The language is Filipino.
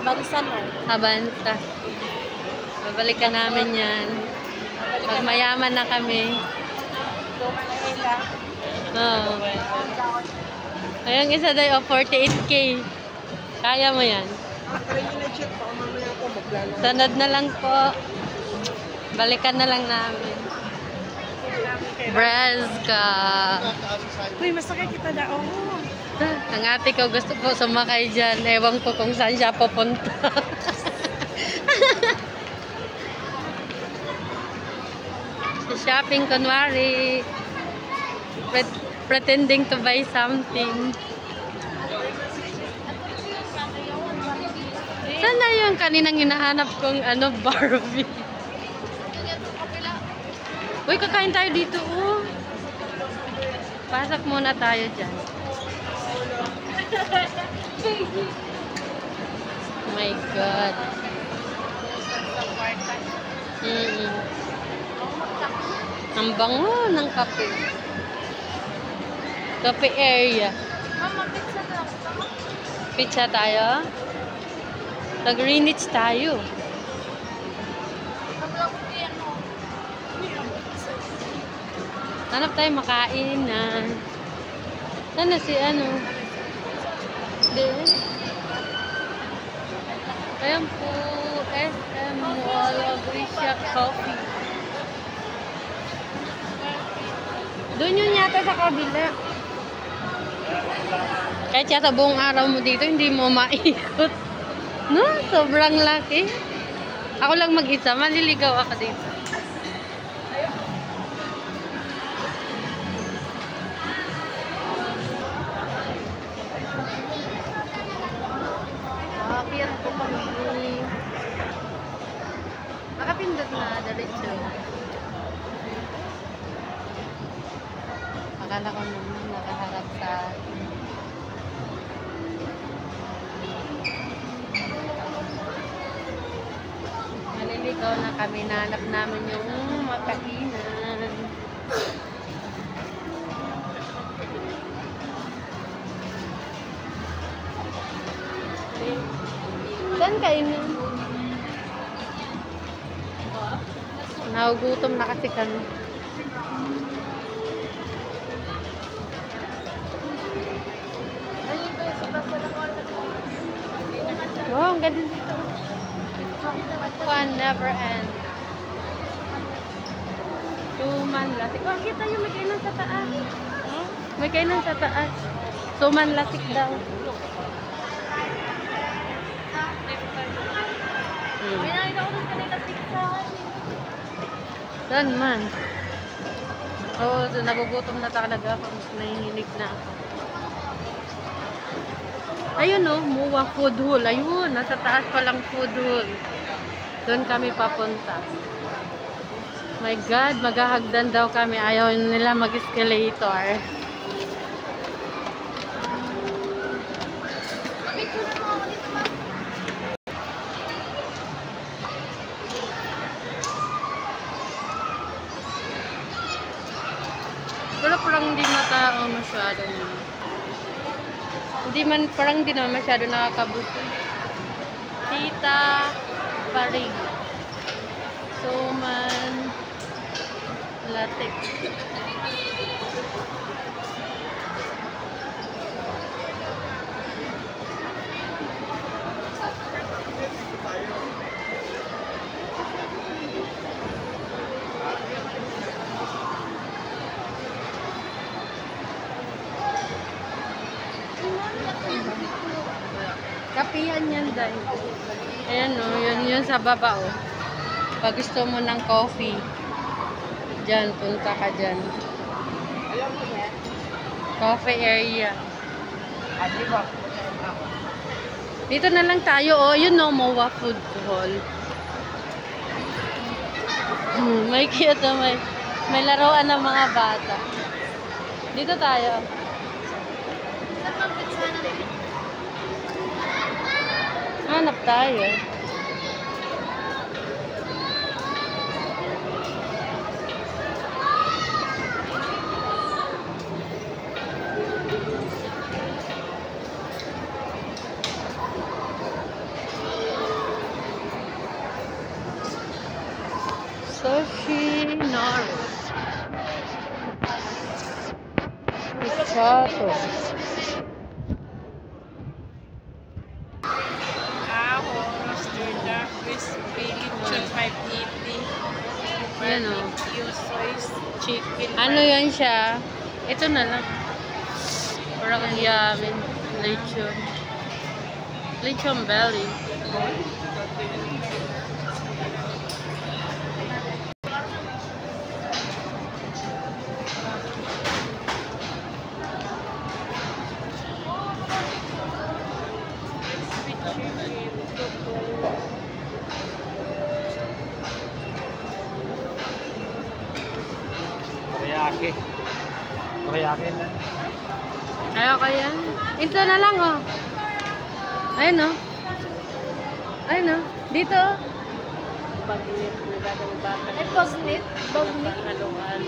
Abansa no? Abansa. Babalikan namin yan. Pag mayaman na kami. Oo. Ayun, isa tayo, 48K. Kaya mo yan. Sunod na lang po. Balikan na lang namin. Brazka. Uy, masakay kita daw. Ang ate ko gusto po sumakay dyan. Ewan ko kung saan siya pupunta. Shopping kunwari. Pretending to buy something. Saan na yung kaninang hinahanap kong Barbie? Uy, kakain tayo dito, oh. Pasok muna tayo dyan. Oh my God. Ang bango ng kape. Kape area. Mama, pizza daw. Pizza tayo? Nag-Greenwich tayo. Hanap tayo makain na. Sana si Din. Ayan po. SM Mall of Asia Coffee. Doon yun yata sa kabila. Kahit sa buong araw mo dito, hindi mo maikot. No? Sobrang laki. Ako lang mag-isa. Maliligaw ako dito. Akyat po kami. Nakapindot na. Diretso. Akala ko naman nakaharap sa maliligaw na kami. Nahanap namin yung makainan. Saan kainan? Nagugutom na kasi kami. Wow, ang ganda dito. Fun never ends. Suman lasik. Oh, kita yung may kainan sa taas. May kainan sa taas. Suman lasik daw. Pinain ako ng kanina pizza. Saan man? Oo, nagugutom na talaga ako. Nahihinig na ako. Ayun o, Muwa Food Hall. Ayun, nasa taas palang food hall. Doon kami papunta. My God, maghahagdan daw kami. Ayaw nila mag-escalator. Pero parang hindi matao masyado. Parang hindi naman masyado nakakabuti. Tita Parig. Suman Latik. Kapihan yan dahil. Ayan o, yun sa baba o. Pag gusto mo ng coffee, dyan, punta ka dyan. Coffee area. Dito na lang tayo o, yun o, Muwa Food Hall. May cute o, may laruan ng mga bata. Dito tayo. Hanap tayo. bato. Roaster duck, crispy, lechon 580. Yan o. Barbecue, soy, chicken. Ano yan siya? Ito na lang. Parang ang yamin. Lechon. Lechon belly. Teriyaki. Teriyaki na. Ayaw kaya? Ito na lang oh. Ayun oh. Ayun oh. Dito oh. Pag-init, nagdadang baka. Ay, bagnet. Bagnet. Haluan.